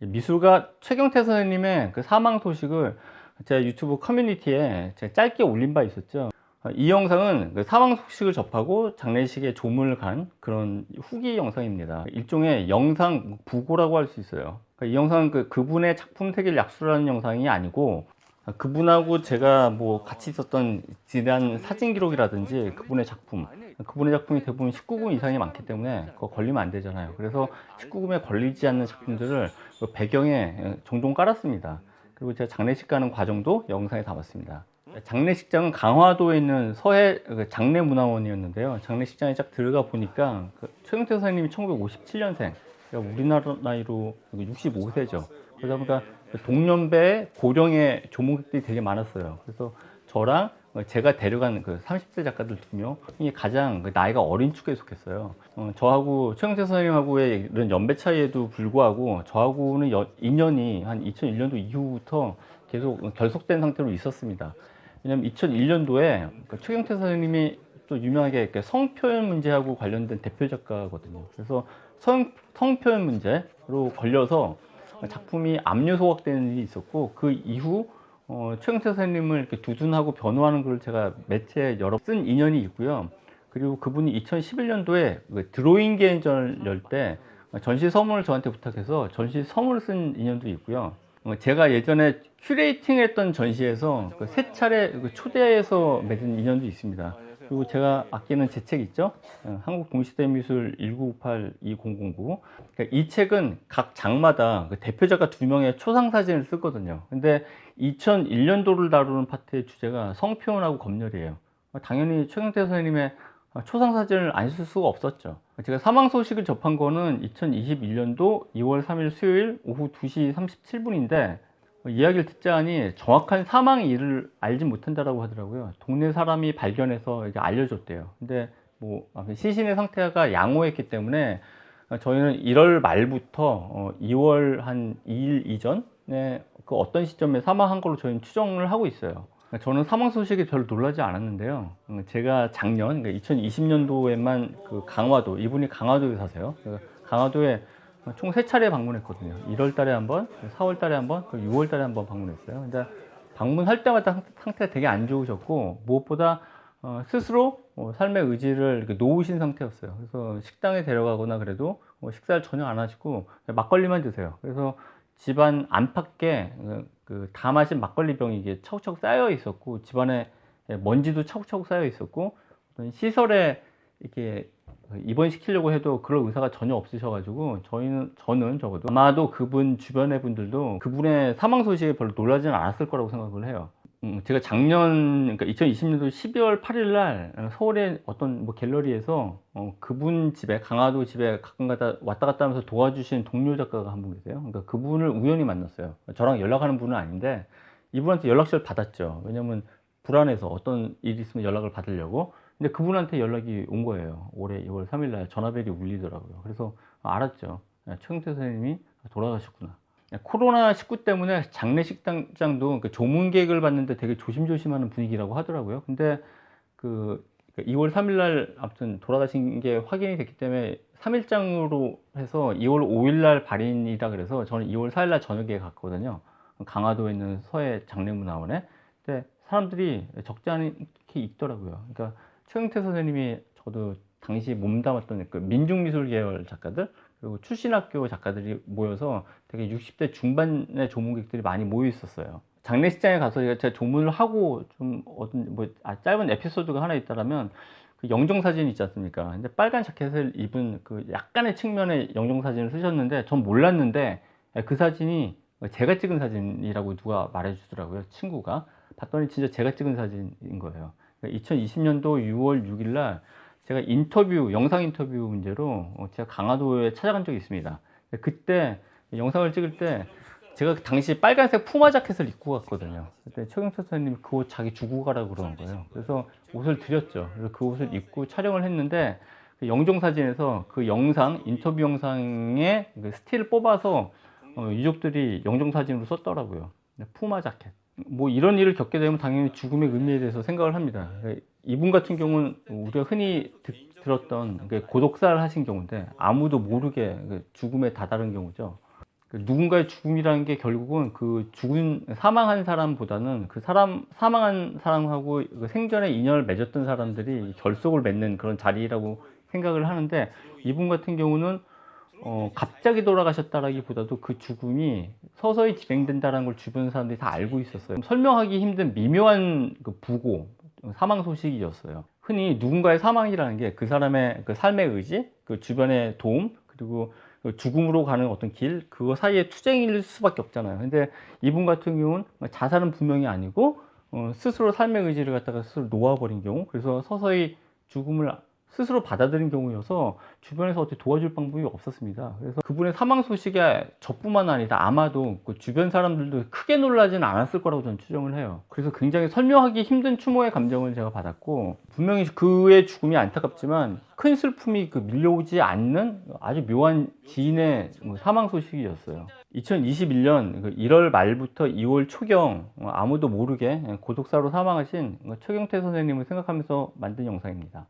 미술가 최경태 선생님의 그 사망 소식을 제 유튜브 커뮤니티에 제가 짧게 올린 바 있었죠. 이 영상은 그 사망 소식을 접하고 장례식에 조문을 간 그런 후기 영상입니다. 일종의 영상 부고라고 할 수 있어요. 이 영상은 그분의 작품 세계를 약수라는 영상이 아니고, 그분하고 제가 뭐 같이 있었던 지난 사진 기록이라든지 그분의 작품이 대부분 19금 이상이 많기 때문에 그거 걸리면 안 되잖아요. 그래서 19금에 걸리지 않는 작품들을 그 배경에 종종 깔았습니다. 그리고 제가 장례식 가는 과정도 영상에 담았습니다. 장례식장은 강화도에 있는 서해 장례문화원이었는데요. 장례식장에 딱 들어가 보니까 최경태 선생님이 1957년생, 우리나라 나이로 65세죠. 그러다 보니까 동년배 고령의 조문객들이 되게 많았어요. 그래서 저랑 제가 데려간 30대 작가들 2명이 가장 나이가 어린 축에 속했어요. 저하고 최경태 선생님하고의 이런 연배 차이에도 불구하고 저하고는 인연이 한 2001년도 이후부터 계속 결속된 상태로 있었습니다. 왜냐면 2001년도에 최경태 선생님이 또 유명하게 성표현 문제하고 관련된 대표 작가거든요. 그래서 성표현 문제로 걸려서 작품이 압류 소각되는 일이 있었고, 그 이후 최경태 선생님을 이렇게 두둔하고 변호하는 걸 제가 매체에 여러 쓴 인연이 있고요. 그리고 그분이 2011년도에 드로잉 개인전을 열 때 전시 서문을 저한테 부탁해서 전시 서문을 쓴 인연도 있고요. 제가 예전에 큐레이팅 했던 전시에서 세 차례 초대해서 맺은 인연도 있습니다. 그리고 제가 아끼는 제 책 있죠? 한국 동시대미술 1998-2009. 이 책은 각 장마다 대표 작가 2명의 초상사진을 쓰거든요. 근데 2001년도를 다루는 파트의 주제가 성표현하고 검열이에요. 당연히 최경태 선생님의 초상사진을 안 쓸 수가 없었죠. 제가 사망 소식을 접한 거는 2021년도 2월 3일 수요일 오후 2시 37분인데 이야기를 듣자 하니 정확한 사망일을 알지 못한다라고 하더라고요. 동네 사람이 발견해서 이제 알려줬대요. 근데 뭐 시신의 상태가 양호했기 때문에 저희는 1월 말부터 2월 한 2일 이전에 그 어떤 시점에 사망한 걸로 저희는 추정을 하고 있어요. 저는 사망 소식에 별로 놀라지 않았는데요. 제가 작년 2020년도에만 강화도, 이분이 강화도에 사세요. 강화도에 총 3차례 방문했거든요. 1월 달에 한 번, 4월 달에 한 번, 6월 달에 한 번 방문했어요. 근데 방문할 때마다 상태가 되게 안 좋으셨고, 무엇보다 스스로 삶의 의지를 놓으신 상태였어요. 그래서 식당에 데려가거나 그래도 식사를 전혀 안 하시고 막걸리만 드세요. 그래서 집안 안팎에 다 마신 막걸리 병이 이게 차곡차곡 쌓여 있었고, 집안에 먼지도 차곡차곡 쌓여 있었고, 어떤 시설에 이렇게 입원시키려고 해도 그럴 의사가 전혀 없으셔가지고 저는 적어도 아마도 그분 주변의 분들도 그분의 사망 소식에 별로 놀라지는 않았을 거라고 생각을 해요. 제가 작년, 그러니까 2020년도 12월 8일 날 서울의 어떤 갤러리에서 그분 집에, 강화도 집에 가끔 왔다 갔다 하면서 도와주신 동료 작가가 한 분 계세요. 그러니까 그분을 우연히 만났어요. 저랑 연락하는 분은 아닌데 이분한테 연락처를 받았죠. 왜냐면 불안해서 어떤 일이 있으면 연락을 받으려고. 근데 그분한테 연락이 온 거예요. 올해 2월 3일 날 전화벨이 울리더라고요. 그래서 알았죠. 최경태 선생님이 돌아가셨구나. 코로나19 때문에 장례식장도 조문객을 받는데 되게 조심조심하는 분위기라고 하더라고요. 근데 2월 3일 날 아무튼 돌아가신 게 확인이 됐기 때문에 3일장으로 해서 2월 5일 날 발인이다 그래서 저는 2월 4일 날 저녁에 갔거든요. 강화도에 있는 서해 장례문화원에. 근데 사람들이 적지 않게 있더라고요. 그러니까 최경태 선생님이 저도 당시 몸담았던 민중미술 계열 작가들, 그리고 출신학교 작가들이 모여서 되게 60대 중반의 조문객들이 많이 모여 있었어요. 장례식장에 가서 제가 조문을 하고 좀 짧은 에피소드가 하나 있다라면, 영정사진 있지 않습니까? 근데 빨간 자켓을 입은 약간의 측면의 영정사진을 쓰셨는데 전 몰랐는데 그 사진이 제가 찍은 사진이라고 누가 말해주더라고요. 친구가. 봤더니 진짜 제가 찍은 사진인 거예요. 2020년도 6월 6일 날 제가 영상 인터뷰 문제로 제가 강화도에 찾아간 적이 있습니다. 그때 영상을 찍을 때 제가 당시 빨간색 푸마 자켓을 입고 갔거든요. 그때 최경태 선생님이 그 옷 자기 주고 가라고 그러는 거예요. 그래서 옷을 드렸죠. 그래서 그 옷을 입고 촬영을 했는데 영정사진에서 그 인터뷰 영상에 스틸을 뽑아서 유족들이 영정사진으로 썼더라고요. 푸마 자켓. 뭐 이런 일을 겪게 되면 당연히 죽음의 의미에 대해서 생각을 합니다. 이분 같은 경우는 우리가 흔히 들었던 고독사를 하신 경우인데 아무도 모르게 죽음에 다다른 경우죠. 누군가의 죽음이라는 게 결국은 그 사망한 사람보다는 그 사망한 사람하고 그 생전에 인연을 맺었던 사람들이 결속을 맺는 그런 자리라고 생각을 하는데, 이분 같은 경우는 갑자기 돌아가셨다라기보다도 그 죽음이 서서히 진행된다는 걸 주변 사람들이 다 알고 있었어요. 설명하기 힘든 미묘한 그 부고, 사망 소식이었어요. 흔히 누군가의 사망이라는 게 그 사람의 그 삶의 의지, 그 주변의 도움, 그리고 그 죽음으로 가는 어떤 길, 그거 사이에 투쟁일 수밖에 없잖아요. 근데 이분 같은 경우는 자살은 분명히 아니고 스스로 삶의 의지를 갖다가 스스로 놓아버린 경우, 그래서 서서히 죽음을 스스로 받아들인 경우여서 주변에서 어떻게 도와줄 방법이 없었습니다. 그래서 그분의 사망 소식에 저뿐만 아니라 아마도 그 주변 사람들도 크게 놀라지는 않았을 거라고 저는 추정을 해요. 그래서 굉장히 설명하기 힘든 추모의 감정을 제가 받았고, 분명히 그의 죽음이 안타깝지만 큰 슬픔이 밀려오지 않는 아주 묘한 지인의 사망 소식이었어요. 2021년 1월 말부터 2월 초경, 아무도 모르게 고독사로 사망하신 최경태 선생님을 생각하면서 만든 영상입니다.